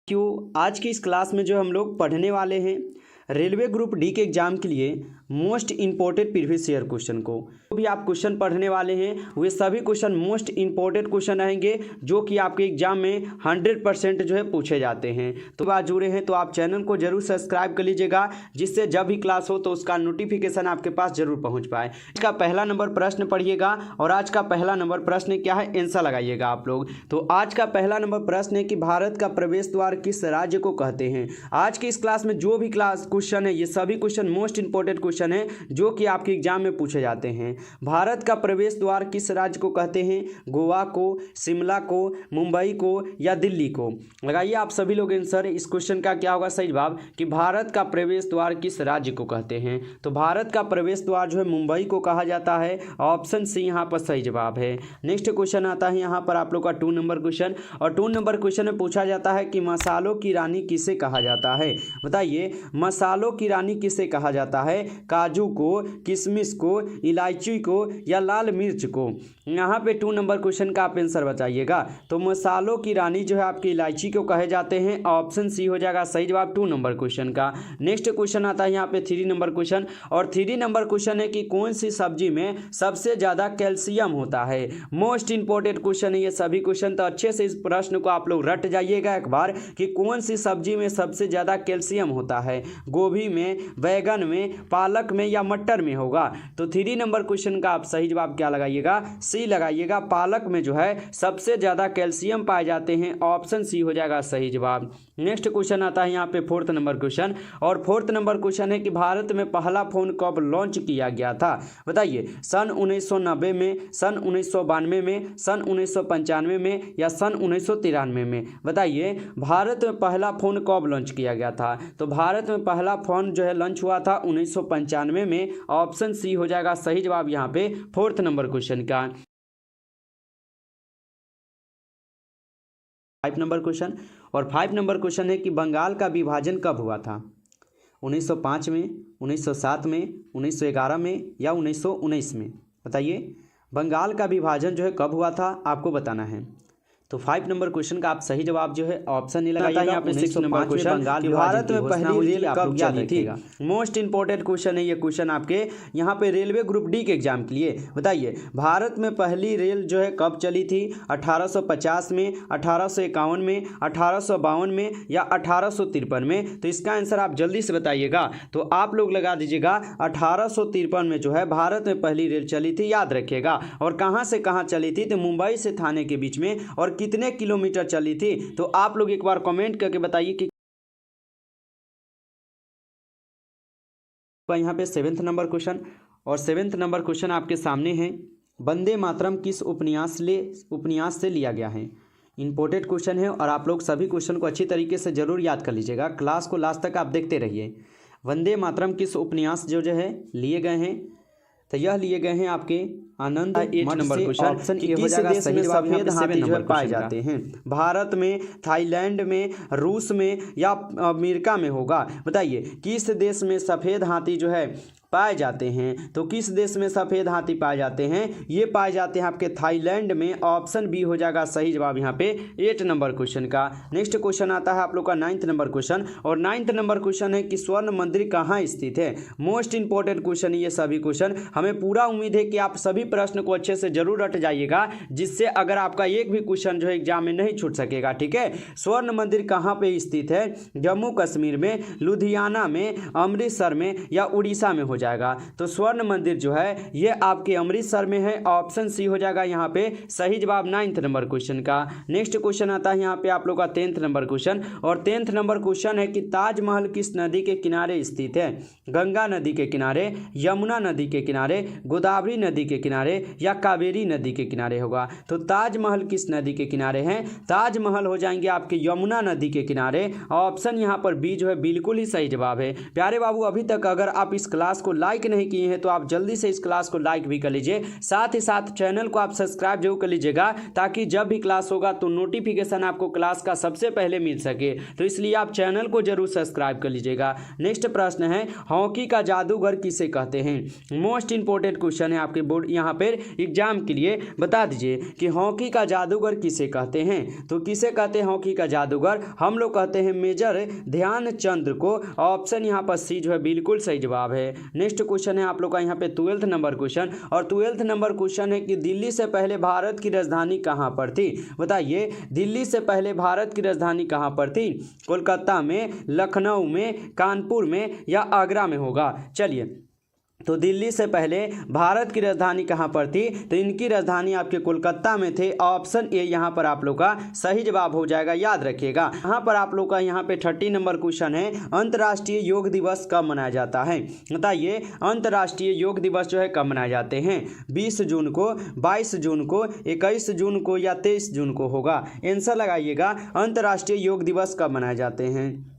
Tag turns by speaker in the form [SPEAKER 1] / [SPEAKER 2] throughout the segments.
[SPEAKER 1] क्यों आज की इस क्लास में जो हम लोग पढ़ने वाले हैं रेलवे ग्रुप डी के एग्जाम के लिए most important previous year question को जो भी आप क्वेश्चन पढ़ने वाले हैं वे सभी क्वेश्चन मोस्ट इंपॉर्टेंट क्वेश्चन रहेंगे जो कि आपके एग्जाम में 100% जो है पूछे जाते हैं। तो आप जुड़े हैं तो आप चैनल को जरूर सब्सक्राइब कर लीजिएगा जिससे जब भी क्लास हो तो उसका नोटिफिकेशन आपके पास जरूर पहुँच पाए। आज का पहला नंबर प्रश्न पढ़िएगा और आज का पहला नंबर प्रश्न क्या है आंसर लगाइएगा आप लोग। तो आज का पहला नंबर प्रश्न है कि भारत का प्रवेश द्वार किस राज्य को कहते हैं। आज की इस क्लास में जो भी क्वेश्चन है ये सभी क्वेश्चन मोस्ट इंपॉर्टेंट क्वेश्चन है जो कि आपके एग्जाम में पूछे जाते हैं। भारत का प्रवेश द्वार किस राज्य को कहते हैं, गोवा को, शिमला को, मुंबई को या दिल्ली को। लगाइए आप सभी लोग आंसर। इस क्वेश्चन का क्या होगा सही जवाब कि भारत का प्रवेश द्वार किस राज्य को कहते हैं। तो भारत का प्रवेश द्वार जो है मुंबई को कहा जाता है। ऑप्शन सी यहाँ पर सही जवाब है। नेक्स्ट क्वेश्चन आता है यहाँ पर आप लोग का 2 नंबर क्वेश्चन और 2 नंबर क्वेश्चन में पूछा जाता है कि मसालों की रानी किसे कहा जाता है। बताइए मसालों की रानी किसे कहा जाता है, काजू को, किशमिश को, इलायची को या लाल मिर्च को। यहाँ पे 2 नंबर क्वेश्चन का आप आंसर बताइएगा। तो मसालों की रानी जो है आपकी इलायची को कहे जाते हैं। ऑप्शन सी हो जाएगा सही जवाब 2 नंबर क्वेश्चन का। नेक्स्ट क्वेश्चन आता है यहाँ पे 3 नंबर क्वेश्चन और 3 नंबर क्वेश्चन है कि कौन सी सब्जी में सबसे ज़्यादा कैल्शियम होता है। मोस्ट इंपॉर्टेंट क्वेश्चन है ये सभी क्वेश्चन, तो अच्छे से इस प्रश्न को आप लोग रट जाइएगा एक बार कि कौन सी सब्जी में सबसे ज़्यादा कैल्शियम होता है, गोभी में, बैगन में, पालक में या मटर में होगा। तो 3 नंबर क्वेश्चन का आप सही जवाब क्या लगाइएगा, सी लगाइएगा। पालक में जो है सबसे ज़्यादा कैल्शियम पाए जाते हैं। ऑप्शन सी हो जाएगा सही जवाब। नेक्स्ट क्वेश्चन आता है यहाँ पे 4th नंबर क्वेश्चन और 4th नंबर क्वेश्चन है कि भारत में पहला फ़ोन कब लॉन्च किया गया था। बताइए सन 1990 में, सन 1992 में, सन 1995 में या सन 1993 में। बताइए भारत में पहला फ़ोन कब लॉन्च किया गया था। तो भारत में पहला फ़ोन जो है लॉन्च हुआ था 1995 में। ऑप्शन सी हो जाएगा सही जवाब यहाँ पे 4th नंबर क्वेश्चन का। 5 नंबर क्वेश्चन और 5 नंबर क्वेश्चन है कि बंगाल का विभाजन कब हुआ था। 1905 में, 1907 में, 1911 में या 1919 में। बताइए बंगाल का विभाजन जो है कब हुआ था आपको बताना है। तो 5 नंबर क्वेश्चन का आप सही जवाब जो है ऑप्शन नहीं लगाइएगा। यहाँ पे 6 नंबर क्वेश्चन बंगाल भारत में पहली रेल कब चली थी। मोस्ट इंपॉर्टेंट क्वेश्चन है ये क्वेश्चन आपके यहाँ पे रेलवे ग्रुप डी के एग्जाम के लिए। बताइए भारत में पहली रेल जो है कब चली थी, 1850 में, 1851 में, 1852 में या 1853 में। तो इसका आंसर आप जल्दी से बताइएगा। तो आप लोग लगा दीजिएगा 1853 में जो है भारत में पहली रेल चली थी, याद रखिएगा। और कहाँ से कहाँ चली थी, तो मुंबई से थाने के बीच में। और कितने किलोमीटर चली थी तो आप लोग एक बार कमेंट करके बताइए कि यहाँ पे 7th नंबर क्वेश्चन और 7th नंबर क्वेश्चन आपके सामने है। वंदे मातरम किस उपन्यास से लिया गया है। इंपॉर्टेंट क्वेश्चन है और आप लोग सभी क्वेश्चन को अच्छी तरीके से जरूर याद कर लीजिएगा। क्लास को लास्ट तक आप देखते रहिए। वंदे मातरम किस उपन्यास जो है लिए गए हैं, तो यह लिए गए हैं आपके आनंद 8 नंबर क्वेश्चन। ऑप्शन ए हो जाएगा सही जवाब। सफेद हाथी जो पाए जाते हैं भारत में, थाईलैंड में, रूस में या अमेरिका में होगा। बताइए किस देश में सफेद हाथी जो है पाए जाते हैं। तो किस देश में सफ़ेद हाथी पाए जाते हैं, ये पाए जाते हैं आपके थाईलैंड में। ऑप्शन बी हो जाएगा सही जवाब यहाँ पे 8 नंबर क्वेश्चन का। नेक्स्ट क्वेश्चन आता है आप लोग का 9th नंबर क्वेश्चन और 9th नंबर क्वेश्चन है कि स्वर्ण मंदिर कहाँ स्थित है। मोस्ट इंपॉर्टेंट क्वेश्चन है ये सभी क्वेश्चन। हमें पूरा उम्मीद है कि आप सभी प्रश्न को अच्छे से जरूर रट जाइएगा जिससे अगर आपका एक भी क्वेश्चन जो है एग्जाम में नहीं छूट सकेगा। ठीक है, स्वर्ण मंदिर कहाँ पे स्थित है, जम्मू कश्मीर में, लुधियाना में, अमृतसर में या उड़ीसा में हो जाएगा। तो स्वर्ण मंदिर जो है ये आपके अमृतसर में है। ऑप्शन सी हो जाएगा यहाँ पे सही जवाब 9th नंबर क्वेश्चन का। नेक्स्ट क्वेश्चन आता है यहाँ पे आप लोग का 10th नंबर क्वेश्चन और 10th नंबर क्वेश्चन है कि ताजमहल किस नदी के किनारे स्थित है। गंगा नदी के किनारे, यमुना नदी के किनारे, गोदावरी नदी के किनारे या कावेरी नदी के किनारे होगा। तो ताजमहल किस नदी के किनारे हैं, ताजमहल हो जाएंगे आपके यमुना नदी के किनारे। ऑप्शन यहाँ पर बी जो है बिल्कुल ही सही जवाब है। प्यारे बाबू अभी तक अगर आप इस क्लास को लाइक नहीं किए हैं तो आप जल्दी से इस क्लास को लाइक भी कर लीजिए, साथ ही साथ चैनल को आप सब्सक्राइब जरूर कर लीजिएगा ताकि जब भी क्लास होगा तो नोटिफिकेशन आपको क्लास का सबसे पहले मिल सके। तो इसलिए आप चैनल को जरूर सब्सक्राइब कर लीजिएगा। नेक्स्ट प्रश्न है हॉकी का जादूगर किसे कहते हैं। मोस्ट इंपॉर्टेंट क्वेश्चन है आपके बोर्ड यहाँ यहाँ पर एग्जाम के लिए बता दीजिए कि हॉकी का जादूगर किसे कहते हैं। तो किसे कहते हैं हॉकी का जादूगर? हम लोग कहते हैं मेजर ध्यानचंद को। ऑप्शन यहाँ पर सी जो है बिल्कुल सही जवाब है। नेक्स्ट क्वेश्चन है आप लोग का यहाँ पे 12th नंबर क्वेश्चन, और 12th नंबर क्वेश्चन है कि दिल्ली से पहले भारत की राजधानी कहाँ पर थी? बताइए, दिल्ली से पहले भारत की राजधानी कहाँ पर थी? कोलकाता में, लखनऊ में, कानपुर में या आगरा में होगा? चलिए, तो दिल्ली से पहले भारत की राजधानी कहाँ पर थी? तो इनकी राजधानी आपके कोलकाता में थे। ऑप्शन ए यहाँ पर आप लोग का सही जवाब हो जाएगा, याद रखिएगा। यहाँ पर आप लोग का यहाँ पे 30 नंबर क्वेश्चन है, अंतर्राष्ट्रीय योग दिवस कब मनाया जाता है? बताइए, अंतर्राष्ट्रीय योग दिवस जो है कब मनाए जाते हैं? 20 जून को, 22 जून को, 21 जून को या 23 जून को होगा? आंसर लगाइएगा, अंतर्राष्ट्रीय योग दिवस कब मनाए जाते हैं?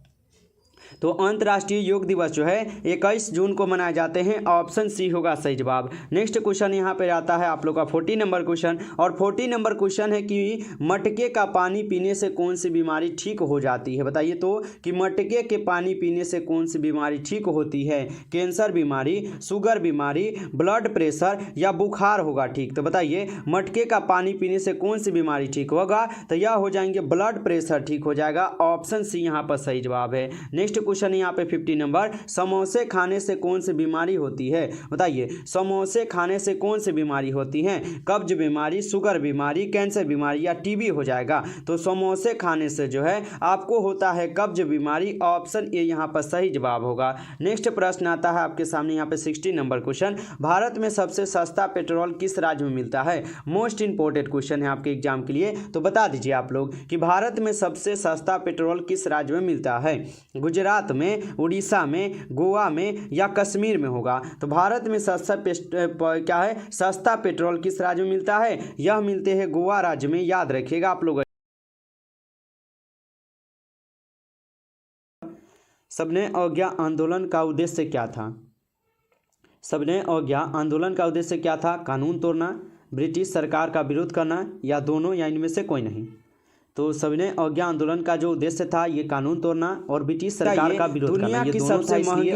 [SPEAKER 1] तो अंतर्राष्ट्रीय योग दिवस जो है 21 जून को मनाए जाते हैं। ऑप्शन सी होगा सही जवाब। नेक्स्ट क्वेश्चन यहाँ पे आता है आप लोग का 40 नंबर क्वेश्चन, और 40 नंबर क्वेश्चन है कि मटके का पानी पीने से कौन सी बीमारी ठीक हो जाती है? बताइए तो कि मटके के पानी पीने से कौन सी बीमारी ठीक होती है? कैंसर बीमारी, शुगर बीमारी, ब्लड प्रेशर या बुखार होगा ठीक? तो बताइए, मटके का पानी पीने से कौन सी बीमारी ठीक होगा? तो यह हो जाएंगे ब्लड प्रेशर ठीक हो जाएगा। ऑप्शन सी यहाँ पर सही जवाब है। नेक्स्ट क्वेश्चन यहाँ पे 50 नंबर, समोसे खाने से कौन सी बीमारी होती है? बताइए, समोसे खाने से कौन सी बीमारी होती है? कब्ज बीमारी, शुगर बीमारी, कैंसर बीमारी या टीबी हो जाएगा? तो समोसे खाने से जो है आपको होता है कब्ज बीमारी। ऑप्शन ए यहाँ पर सही जवाब होगा। नेक्स्ट प्रश्न आता है आपके सामने यहाँ पे 60 नंबर क्वेश्चन, भारत में सबसे सस्ता पेट्रोल किस राज्य में मिलता है? मोस्ट इंपोर्टेंट क्वेश्चन है आपके एग्जाम के लिए, तो बता दीजिए आप लोग कि भारत में सबसे सस्ता पेट्रोल किस राज्य में मिलता है? गुजरात में, उड़ीसा में, गोवा में या कश्मीर में होगा? तो भारत में क्या है सस्ता पेट्रोल किस राज्य में मिलता है? यह मिलते हैं गोवा राज्य में, याद रखिएगा आप लोग। सबने अवज्ञा आंदोलन का उद्देश्य क्या था? सबने अवज्ञा आंदोलन का उद्देश्य क्या था? कानून तोड़ना, ब्रिटिश सरकार का विरोध करना या दोनों या इनमें से कोई नहीं? तो सविनय अवज्ञा आंदोलन का जो उद्देश्य था ये कानून तोड़ना और ब्रिटिश सरकार का विरोध करना। दुनिया की सबसे महंगी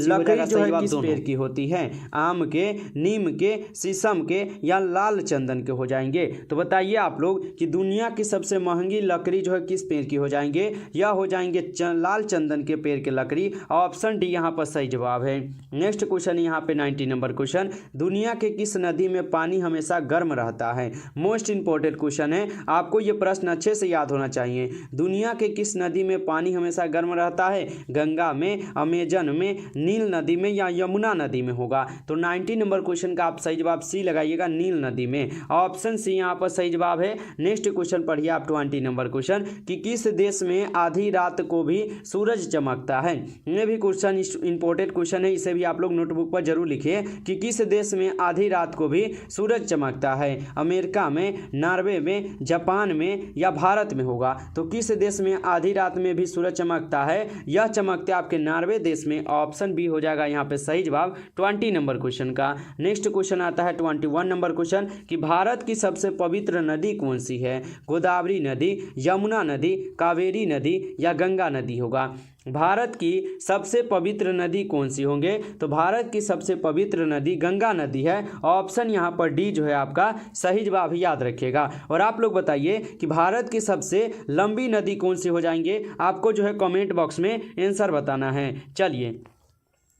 [SPEAKER 1] लकड़ी जो है किस पेड़ की होती है? आम के, नीम के, शीशम के या लाल चंदन के हो जाएंगे? तो बताइए आप लोग कि दुनिया की सबसे महंगी लकड़ी जो है किस पेड़ की हो जाएंगे? यह हो जाएंगे लाल चंदन के पेड़ की लकड़ी। ऑप्शन डी यहाँ पर सही जवाब है। नेक्स्ट क्वेश्चन यहाँ पे 90 नंबर क्वेश्चन, दुनिया के किस नदी में पानी हमेशा गर्म रहता है? मोस्ट इंपोर्टेंट क्वेश्चन है, आपको ये प्रश्न अच्छे याद होना चाहिए। दुनिया के किस नदी में पानी हमेशा गर्म रहता है? गंगा में, अमेजन में, नील नदी में या यमुना नदी में होगा? तो 90 नंबर क्वेश्चन का आप सही जवाब सी लगाइएगा, नील नदी में। ऑप्शन सी यहाँ पर सही जवाब है। नेक्स्ट क्वेश्चन पढ़िए आप 20 नंबर क्वेश्चन कि किस देश में आधी रात को भी सूरज चमकता है? ये भी क्वेश्चन इंपोर्टेंट क्वेश्चन है, इसे भी आप लोग नोटबुक पर जरूर लिखिए कि किस देश में आधी रात को भी सूरज चमकता है? अमेरिका में, नॉर्वे में, जापान में या भारत में होगा? तो किस देश में आधी रात में भी सूरज चमकता है? यह चमकते आपके नॉर्वे देश में। ऑप्शन बी हो जाएगा यहाँ पे सही जवाब 20 नंबर क्वेश्चन का। नेक्स्ट क्वेश्चन आता है 21 नंबर क्वेश्चन कि भारत की सबसे पवित्र नदी कौन सी है? गोदावरी नदी, यमुना नदी, कावेरी नदी या गंगा नदी होगा? भारत की सबसे पवित्र नदी कौन सी होंगे? तो भारत की सबसे पवित्र नदी गंगा नदी है। ऑप्शन यहाँ पर डी जो है आपका सही जवाब, याद रखिएगा। और आप लोग बताइए कि भारत की सबसे लंबी नदी कौन सी हो जाएंगे? आपको जो है कमेंट बॉक्स में आंसर बताना है। चलिए,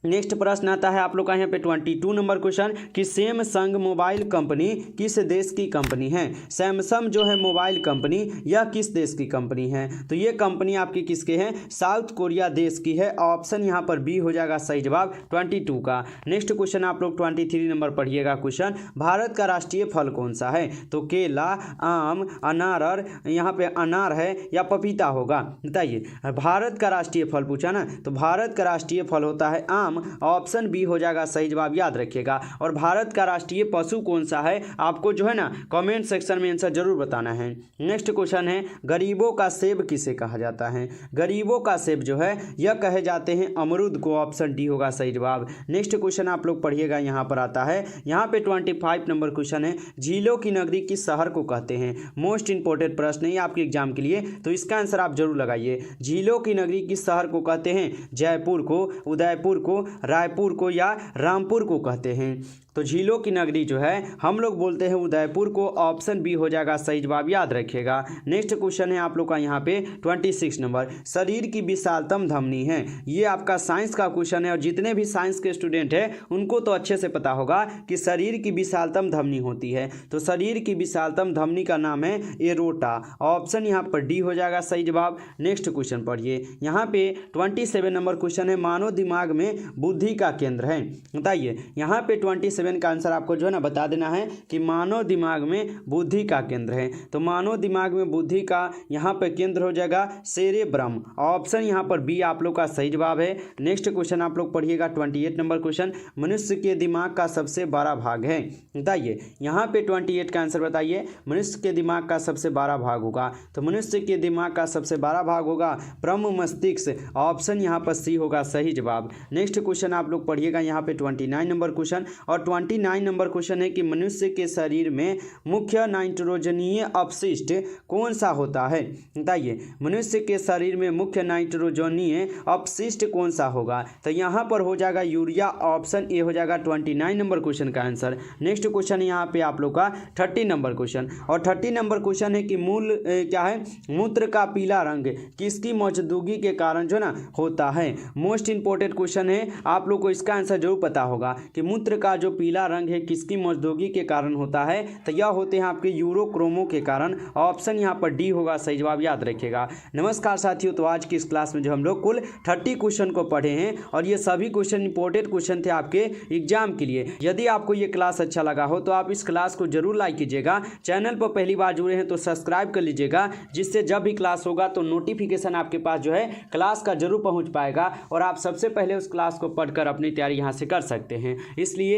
[SPEAKER 1] नेक्स्ट प्रश्न आता है आप लोग का यहाँ पे 22 नंबर क्वेश्चन कि सैमसंग मोबाइल कंपनी किस देश की कंपनी है? सैमसंग जो है मोबाइल कंपनी यह किस देश की कंपनी है? तो ये कंपनी आपकी किसके हैं? साउथ कोरिया देश की है। ऑप्शन यहाँ पर बी हो जाएगा सही जवाब 22 का। नेक्स्ट क्वेश्चन आप लोग 23 नंबर पढ़िएगा क्वेश्चन, भारत का राष्ट्रीय फल कौन सा है? तो केला, आम, अनार, यहाँ पे अनार है या पपीता होगा? बताइए, भारत का राष्ट्रीय फल पूछा ना, तो भारत का राष्ट्रीय फल होता है आम। ऑप्शन बी हो जाएगा सही जवाब, याद रखिएगा। और भारत का राष्ट्रीय पशु कौन सा है? आपको जो है ना कमेंट सेक्शन में आंसर जरूर बताना है। नेक्स्ट क्वेश्चन है गरीबों का सेब किसे कहा जाता है? गरीबों का सेब जो है यह कहे जाते हैं अमरूद को। ऑप्शन डी होगा सही जवाब। नेक्स्ट क्वेश्चन आप लोग पढ़िएगा, यहाँ पर आता है यहाँ पे 25 नंबर क्वेश्चन है, झीलों की नगरी किस शहर को कहते हैं? मोस्ट इंपोर्टेंट प्रश्न है आपके एग्जाम के लिए, तो इसका आंसर आप जरूर लगाइए। झीलों की नगरी किस शहर को कहते हैं? जयपुर को, उदयपुर को, रायपुर को या रामपुर को कहते हैं? तो झीलों की नगरी जो है हम लोग बोलते हैं उदयपुर को। ऑप्शन बी हो जाएगा सही जवाब, याद रखिएगा। नेक्स्ट क्वेश्चन है आप लोग का यहाँ पे 26 नंबर, शरीर की विशालतम धमनी है। ये आपका साइंस का क्वेश्चन है और जितने भी साइंस के स्टूडेंट हैं उनको तो अच्छे से पता होगा कि शरीर की विशालतम धमनी होती है। तो शरीर की विशालतम धमनी का नाम है एरोटा। ऑप्शन यहाँ पर डी हो जाएगा सही जवाब। नेक्स्ट क्वेश्चन पढ़िए, यहाँ पे 27 नंबर क्वेश्चन है, मानव दिमाग में बुद्धि का केंद्र है। बताइए यहाँ पे 27 का आंसर आपको जो है ना बता देना है कि मानव दिमाग में बुद्धि का केंद्र है। तो मानव दिमाग में बुद्धि का यहाँ पर केंद्र हो जाएगा सेरेब्रम। ऑप्शन यहाँ पर बी आप लोग का सही जवाब है। नेक्स्ट क्वेश्चन आप लोग पढ़िएगा 28 नंबर क्वेश्चन, मनुष्य के दिमाग का सबसे बड़ा भाग है। बताइए यहाँ पे 28 का आंसर बताइए, मनुष्य के दिमाग का सबसे बड़ा भाग होगा। तो मनुष्य के दिमाग का सबसे बड़ा भाग होगा ब्रह्म मस्तिष्क। ऑप्शन यहाँ पर सी होगा सही जवाब। नेक्स्ट क्वेश्चन आप लोग पढ़िएगा यहाँ पे 29 नंबर क्वेश्चन, और 29 नंबर क्वेश्चन है कि मनुष्य के शरीर में मुख्य नाइट्रोजनीय अपशिष्ट कौन सा होता है। बताइए मनुष्य के शरीर में मुख्य नाइट्रोजनीय अपशिष्ट कौन सा होगा। तो यहाँ पर हो जाएगा यूरिया। ऑप्शन ए हो जाएगा 29 नंबर क्वेश्चन का आंसर। नेक्स्ट क्वेश्चन यहाँ पे आप लोग का 30 नंबर क्वेश्चन, और 30 नंबर क्वेश्चन है कि मूल क्या है, मूत्र का पीला रंग किसकी मौजूदगी के कारण जो ना होता है। मोस्ट इंपॉर्टेंट क्वेश्चन है, आप लोग को इसका आंसर जरूर पता होगा कि मूत्र का जो पीला रंग है किसकी मौजूदगी के कारण होता है। तो यह होते हैं आपके यूरोक्रोमो के कारण। ऑप्शन यहाँ पर डी होगा सही जवाब, याद रखिएगा। नमस्कार साथियों, तो आज की इस क्लास में जो हम लोग कुल 30 क्वेश्चन को पढ़े हैं और ये सभी क्वेश्चन इंपॉर्टेंट क्वेश्चन थे आपके एग्जाम के लिए। यदि आपको ये क्लास अच्छा लगा हो तो आप इस क्लास को जरूर लाइक कीजिएगा। चैनल पर पहली बार जुड़े हैं तो सब्सक्राइब कर लीजिएगा, जिससे जब भी क्लास होगा तो नोटिफिकेशन आपके पास जो है क्लास का जरूर पहुंच पाएगा और आप सबसे पहले उस क्लास को पढ़कर अपनी तैयारी यहाँ से कर सकते हैं। इसलिए